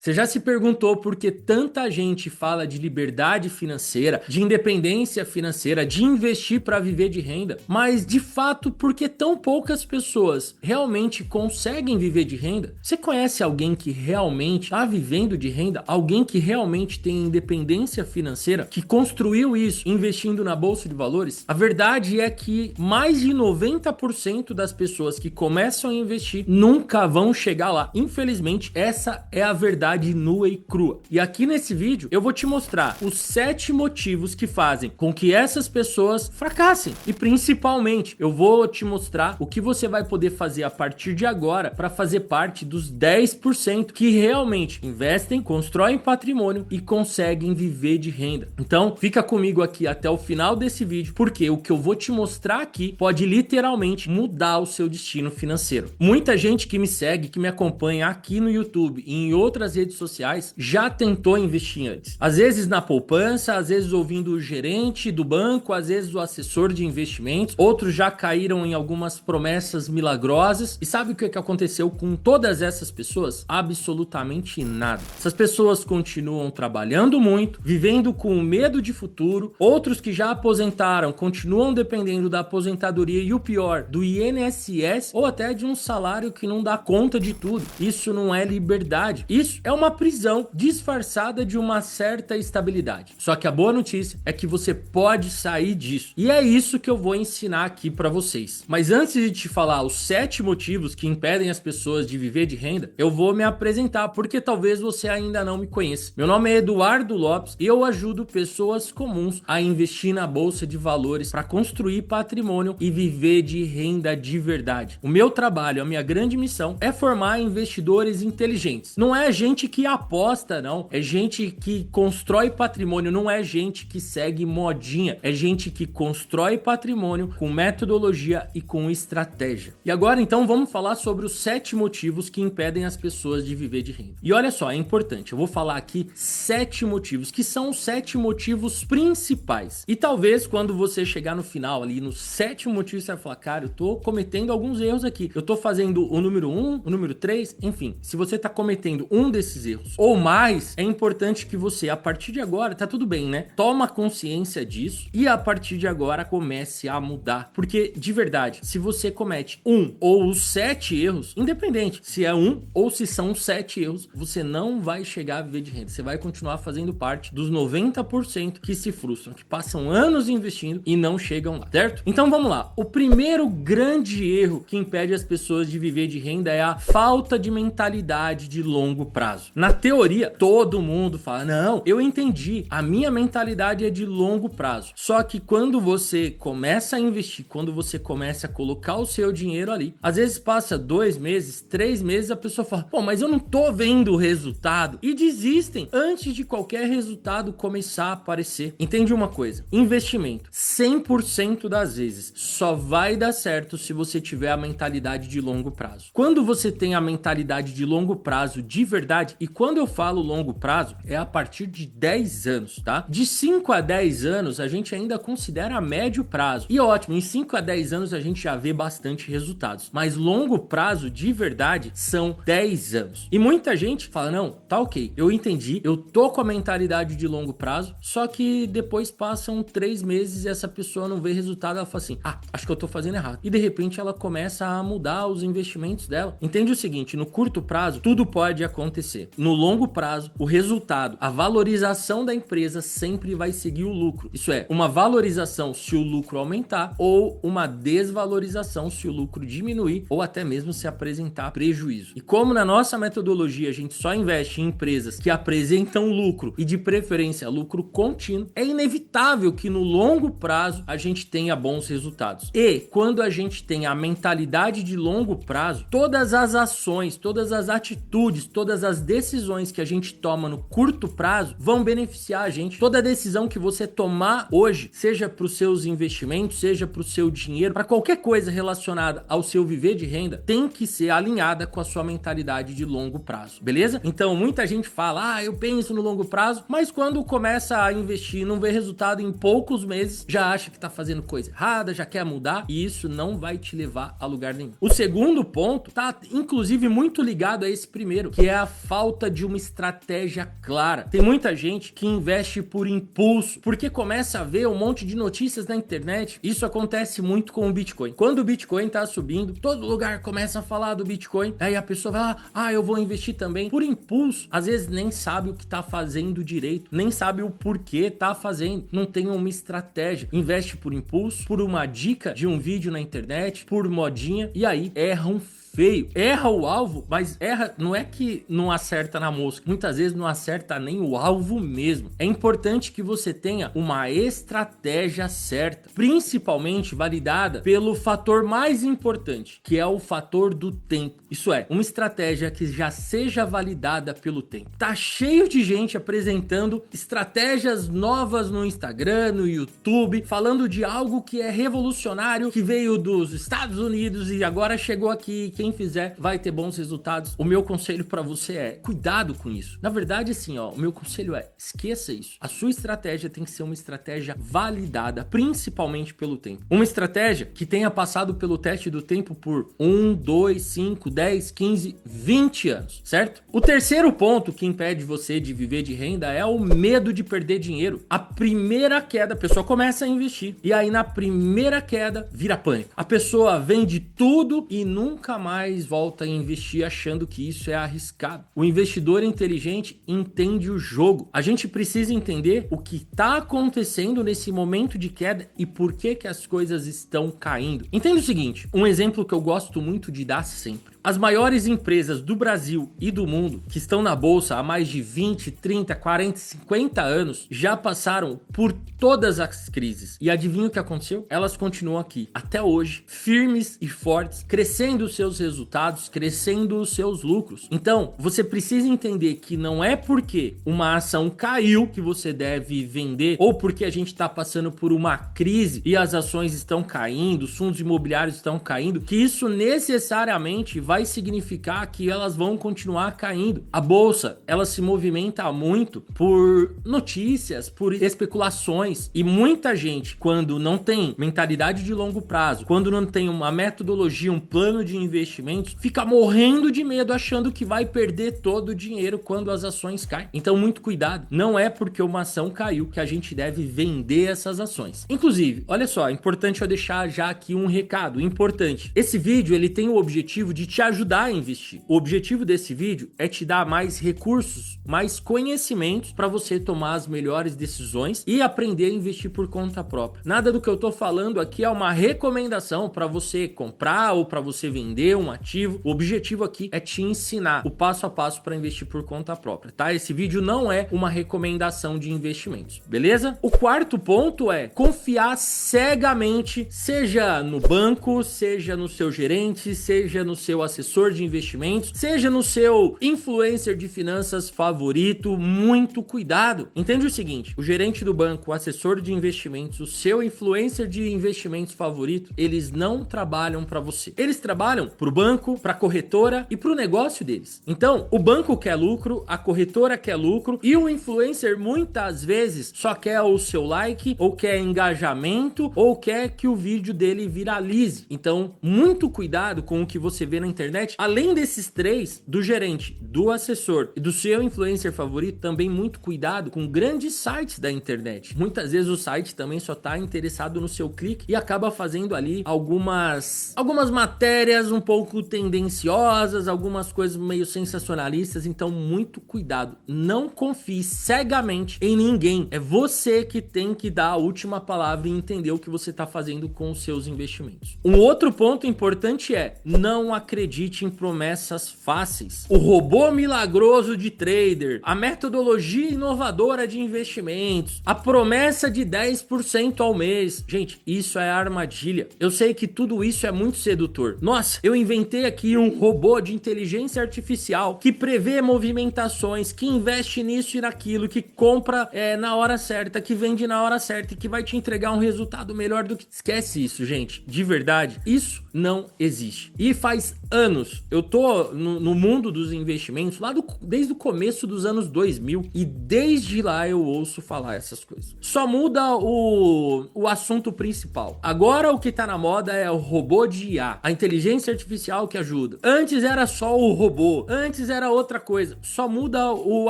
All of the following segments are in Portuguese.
Você já se perguntou por que tanta gente fala de liberdade financeira, de independência financeira, de investir para viver de renda, mas de fato por que tão poucas pessoas realmente conseguem viver de renda? Você conhece alguém que realmente está vivendo de renda? Alguém que realmente tem independência financeira, que construiu isso investindo na bolsa de valores? A verdade é que mais de 90% das pessoas que começam a investir nunca vão chegar lá. Infelizmente, essa é a verdade nua e crua. E aqui nesse vídeo eu vou te mostrar os 7 motivos que fazem com que essas pessoas fracassem. E principalmente, eu vou te mostrar o que você vai poder fazer a partir de agora para fazer parte dos 10% que realmente investem, constroem patrimônio e conseguem viver de renda. Então, fica comigo aqui até o final desse vídeo, porque o que eu vou te mostrar aqui pode literalmente mudar o seu destino financeiro. Muita gente que me segue, que me acompanha aqui no YouTube e em outras redes sociais já tentou investir antes. Às vezes na poupança, às vezes ouvindo o gerente do banco, às vezes o assessor de investimentos. Outros já caíram em algumas promessas milagrosas. E sabe o que aconteceu com todas essas pessoas? Absolutamente nada. Essas pessoas continuam trabalhando muito, vivendo com medo de futuro. Outros que já aposentaram continuam dependendo da aposentadoria e o pior, do INSS ou até de um salário que não dá conta de tudo. Isso não é liberdade. Isso é uma prisão disfarçada de uma certa estabilidade. Só que a boa notícia é que você pode sair disso. E é isso que eu vou ensinar aqui para vocês. Mas antes de te falar os 7 motivos que impedem as pessoas de viver de renda, eu vou me apresentar, porque talvez você ainda não me conheça. Meu nome é Eduardo Lopes e eu ajudo pessoas comuns a investir na bolsa de valores para construir patrimônio e viver de renda de verdade. O meu trabalho, a minha grande missão é formar investidores inteligentes. Não é gente que aposta, não. É gente que constrói patrimônio, não é gente que segue modinha. É gente que constrói patrimônio com metodologia e com estratégia. E agora, então, vamos falar sobre os 7 motivos que impedem as pessoas de viver de renda. E olha só, é importante. Eu vou falar aqui 7 motivos, que são os 7 motivos principais. E talvez quando você chegar no final ali, no 7º motivo, você vai falar, cara, eu tô cometendo alguns erros aqui. Eu tô fazendo o número 1, o número 3, enfim. Se você tá cometendo um desses erros ou mais, é importante que você, a partir de agora, tá tudo bem, né? Toma consciência disso e a partir de agora comece a mudar. Porque, de verdade, se você comete um ou os 7 erros, independente se é um ou se são 7 erros, você não vai chegar a viver de renda. Você vai continuar fazendo parte dos 90% que se frustram, que passam anos investindo e não chegam lá, certo? Então vamos lá. O primeiro grande erro que impede as pessoas de viver de renda é a falta de mentalidade de longo prazo. Na teoria, todo mundo fala, não, eu entendi, a minha mentalidade é de longo prazo. Só que quando você começa a investir, quando você começa a colocar o seu dinheiro ali, às vezes passa 2 meses, 3 meses, a pessoa fala, pô, mas eu não tô vendo o resultado. E desistem antes de qualquer resultado começar a aparecer. Entende uma coisa? Investimento, 100% das vezes, só vai dar certo se você tiver a mentalidade de longo prazo. Quando você tem a mentalidade de longo prazo de verdade, e quando eu falo longo prazo, é a partir de 10 anos, tá? De 5 a 10 anos, a gente ainda considera médio prazo. E ótimo, em 5 a 10 anos a gente já vê bastante resultados. Mas longo prazo de verdade são 10 anos. E muita gente fala, não, tá ok, eu entendi, eu tô com a mentalidade de longo prazo, só que depois passam 3 meses e essa pessoa não vê resultado, ela fala assim, ah, acho que eu tô fazendo errado. E de repente ela começa a mudar os investimentos dela. Entende o seguinte, no curto prazo, tudo pode acontecer. No longo prazo, o resultado, a valorização da empresa sempre vai seguir o lucro. Isso é, uma valorização se o lucro aumentar ou uma desvalorização se o lucro diminuir ou até mesmo se apresentar prejuízo. E como na nossa metodologia a gente só investe em empresas que apresentam lucro e de preferência lucro contínuo, é inevitável que no longo prazo a gente tenha bons resultados. E quando a gente tem a mentalidade de longo prazo, todas as ações, todas as atitudes, todas as decisões que a gente toma no curto prazo vão beneficiar a gente. Toda decisão que você tomar hoje, seja para os seus investimentos, seja para o seu dinheiro, para qualquer coisa relacionada ao seu viver de renda, tem que ser alinhada com a sua mentalidade de longo prazo, beleza? Então muita gente fala, ah, eu penso no longo prazo, mas quando começa a investir e não vê resultado em poucos meses, já acha que tá fazendo coisa errada, já quer mudar, e isso não vai te levar a lugar nenhum. O segundo ponto tá inclusive muito ligado a esse primeiro, que é a falta de uma estratégia clara. Tem muita gente que investe por impulso, porque começa a ver um monte de notícias na internet. Isso acontece muito com o Bitcoin. Quando o Bitcoin tá subindo, todo lugar começa a falar do Bitcoin, aí a pessoa vai lá, eu vou investir também. Por impulso, às vezes nem sabe o que tá fazendo direito, nem sabe o porquê tá fazendo, não tem uma estratégia. Investe por impulso, por uma dica de um vídeo na internet, por modinha, e aí erram feio. Erra o alvo, mas erra, não é que não acerta na mosca, muitas vezes não acerta nem o alvo mesmo. É importante que você tenha uma estratégia certa, principalmente validada pelo fator mais importante, que é o fator do tempo. Isso é, uma estratégia que já seja validada pelo tempo. Tá cheio de gente apresentando estratégias novas no Instagram, no YouTube, falando de algo que é revolucionário, que veio dos Estados Unidos e agora chegou aqui. Quem fizer vai ter bons resultados. O meu conselho para você é cuidado com isso. Na verdade, assim, ó, o meu conselho é esqueça isso. A sua estratégia tem que ser uma estratégia validada, principalmente pelo tempo. Uma estratégia que tenha passado pelo teste do tempo por 1, 2, 5, 10, 15, 20 anos, certo? O terceiro ponto que impede você de viver de renda é o medo de perder dinheiro. A primeira queda, a pessoa começa a investir e aí na primeira queda vira pânico. A pessoa vende tudo e nunca mais volta a investir achando que isso é arriscado. O investidor inteligente entende o jogo. A gente precisa entender o que está acontecendo nesse momento de queda e por que que as coisas estão caindo. Entenda o seguinte, um exemplo que eu gosto muito de dar sempre. As maiores empresas do Brasil e do mundo que estão na bolsa há mais de 20, 30, 40, 50 anos já passaram por todas as crises. E adivinha o que aconteceu? Elas continuam aqui até hoje, firmes e fortes, crescendo os seus resultados, crescendo os seus lucros. Então, você precisa entender que não é porque uma ação caiu que você deve vender, ou porque a gente está passando por uma crise e as ações estão caindo, os fundos imobiliários estão caindo, que isso necessariamente vai significar que elas vão continuar caindo. A bolsa, ela se movimenta muito por notícias, por especulações, e muita gente, quando não tem mentalidade de longo prazo, quando não tem uma metodologia, um plano de investimentos, fica morrendo de medo achando que vai perder todo o dinheiro quando as ações caem. Então, muito cuidado. Não é porque uma ação caiu que a gente deve vender essas ações. Inclusive, olha só, é importante eu deixar já aqui um recado importante. Esse vídeo, ele tem o objetivo de te ajudar a investir. O objetivo desse vídeo é te dar mais recursos, mais conhecimentos para você tomar as melhores decisões e aprender a investir por conta própria. Nada do que eu tô falando aqui é uma recomendação para você comprar ou para você vender um ativo. O objetivo aqui é te ensinar o passo a passo para investir por conta própria, tá? Esse vídeo não é uma recomendação de investimentos, beleza? O quarto ponto é confiar cegamente, seja no banco, seja no seu gerente, seja no seu assessor de investimentos, seja no seu influencer de finanças favorito. Muito cuidado. Entende o seguinte, o gerente do banco, o assessor de investimentos, o seu influencer de investimentos favorito, eles não trabalham para você. Eles trabalham para o banco, para a corretora e para o negócio deles. Então, o banco quer lucro, a corretora quer lucro e o influencer muitas vezes só quer o seu like, ou quer engajamento, ou quer que o vídeo dele viralize. Então, muito cuidado com o que você vê na internet. Além desses três, do gerente, do assessor e do seu influencer favorito, também muito cuidado com grandes sites da internet. Muitas vezes o site também só está interessado no seu clique e acaba fazendo ali algumas matérias um pouco tendenciosas, algumas coisas meio sensacionalistas. Então, muito cuidado. Não confie cegamente em ninguém. É você que tem que dar a última palavra e entender o que você está fazendo com os seus investimentos. Um outro ponto importante é não acredite em promessas fáceis. O robô milagroso de trader, a metodologia inovadora de investimentos, a promessa de 10% ao mês. Gente, isso é armadilha. Eu sei que tudo isso é muito sedutor. Nossa, eu inventei aqui um robô de inteligência artificial que prevê movimentações, que investe nisso e naquilo, que compra na hora certa, que vende na hora certa e que vai te entregar um resultado melhor do que... Esquece isso, gente. De verdade, isso não existe. E faz anos, eu tô no mundo dos investimentos desde o começo dos anos 2000 e desde lá eu ouço falar essas coisas. Só muda o assunto principal. Agora o que tá na moda é o robô de IA, a inteligência artificial artificial que ajuda. Antes era só o robô, antes era outra coisa. Só muda o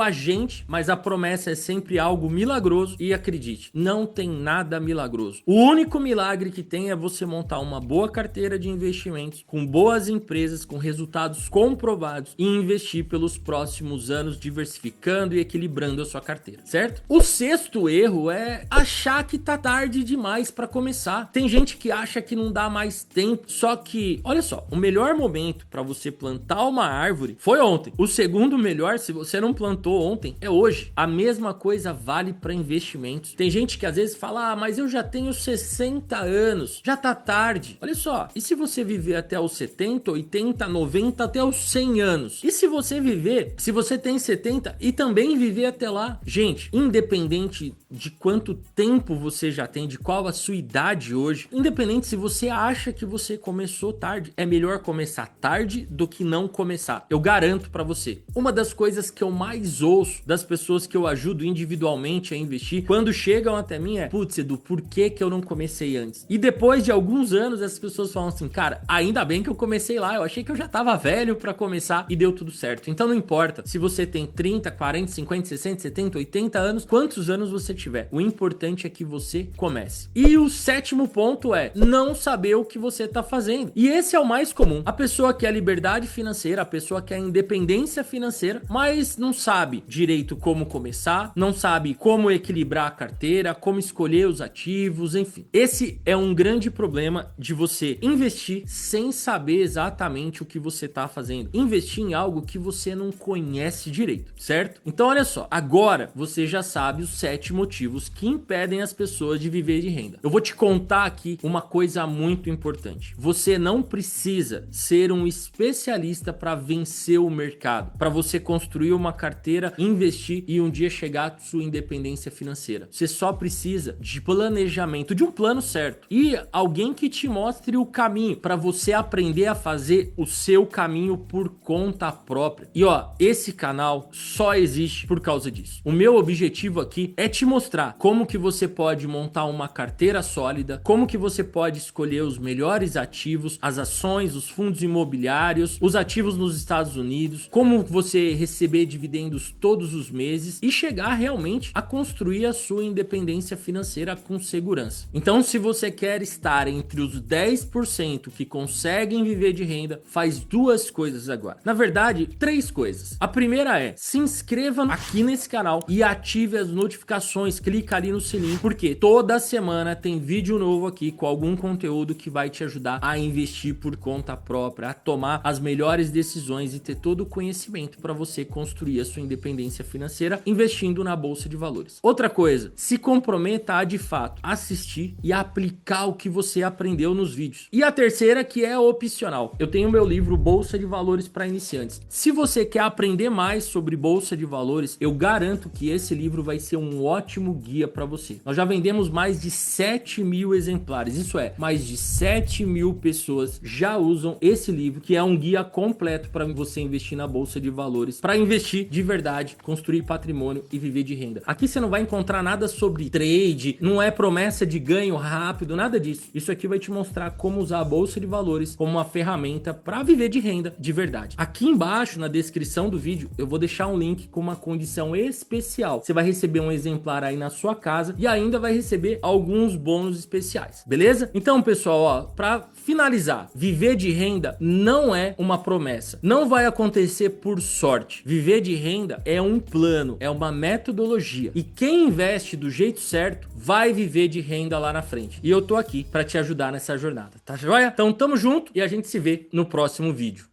agente, mas a promessa é sempre algo milagroso. E acredite, não tem nada milagroso. O único milagre que tem é você montar uma boa carteira de investimentos com boas empresas, com resultados comprovados e investir pelos próximos anos diversificando e equilibrando a sua carteira, certo? O sexto erro é achar que tá tarde demais para começar. Tem gente que acha que não dá mais tempo, só que, olha só, o melhor momento para você plantar uma árvore foi ontem. O segundo melhor, se você não plantou ontem, é hoje. A mesma coisa vale para investimentos. Tem gente que às vezes fala, mas eu já tenho 60 anos, já tá tarde. Olha só, e se você viver até os 70, 80, 90, até os 100 anos? E se você viver, se você tem 70 e também viver até lá? Gente, independente de quanto tempo você já tem, de qual a sua idade hoje, independente se você acha que você começou tarde, é melhor começar tarde do que não começar. Eu garanto pra você. Uma das coisas que eu mais ouço das pessoas que eu ajudo individualmente a investir, quando chegam até mim é, putz, Edu, por que eu não comecei antes? E depois de alguns anos, essas pessoas falam assim, cara, ainda bem que eu comecei lá, eu achei que eu já tava velho pra começar e deu tudo certo. Então não importa se você tem 30, 40, 50, 60, 70, 80 anos, quantos anos você tiver. O importante é que você comece. E o sétimo ponto é não saber o que você tá fazendo. E esse é o mais comum. A pessoa quer liberdade financeira, a pessoa quer independência financeira, mas não sabe direito como começar, não sabe como equilibrar a carteira, como escolher os ativos, enfim. Esse é um grande problema de você investir sem saber exatamente o que você tá fazendo. Investir em algo que você não conhece direito, certo? Então olha só, agora você já sabe os 7 motivos que impedem as pessoas de viver de renda. Eu vou te contar aqui uma coisa muito importante. Você não precisa ser um especialista para vencer o mercado, para você construir uma carteira, investir e um dia chegar à sua independência financeira. Você só precisa de planejamento, de um plano certo e alguém que te mostre o caminho para você aprender a fazer o seu caminho por conta própria. E ó, esse canal só existe por causa disso. O meu objetivo aqui é te mostrar como que você pode montar uma carteira sólida, como que você pode escolher os melhores ativos, as ações, os fundos imobiliários, os ativos nos Estados Unidos, como você receber dividendos todos os meses e chegar realmente a construir a sua independência financeira com segurança. Então, se você quer estar entre os 10% que conseguem viver de renda, faz duas coisas agora. Na verdade, 3 coisas. A primeira é, se inscreva aqui nesse canal e ative as notificações, clica ali no sininho, porque toda semana tem vídeo novo aqui com algum conteúdo que vai te ajudar a investir por conta própria, a tomar as melhores decisões e ter todo o conhecimento para você construir a sua independência financeira investindo na bolsa de valores. Outra coisa, se comprometa a de fato assistir e aplicar o que você aprendeu nos vídeos. E a terceira, que é opcional. Eu tenho meu livro Bolsa de Valores para Iniciantes. Se você quer aprender mais sobre bolsa de valores, eu garanto que esse livro vai ser um ótimo guia para você. Nós já vendemos mais de 7.000 exemplares, isso é, mais de 7.000 pessoas já usam esse livro, que é um guia completo para você investir na bolsa de valores, para investir de verdade, construir patrimônio e viver de renda. Aqui você não vai encontrar nada sobre trade, não é promessa de ganho rápido, nada disso. Isso aqui vai te mostrar como usar a bolsa de valores como uma ferramenta para viver de renda de verdade. Aqui embaixo na descrição do vídeo eu vou deixar um link com uma condição especial. Você vai receber um exemplar aí na sua casa e ainda vai receber alguns bônus especiais, beleza? Então, pessoal, ó, para finalizar, viver de renda não é uma promessa, não vai acontecer por sorte. Viver de renda é um plano, é uma metodologia e quem investe do jeito certo vai viver de renda lá na frente. E eu tô aqui para te ajudar nessa jornada, tá joia? Então tamo junto e a gente se vê no próximo vídeo.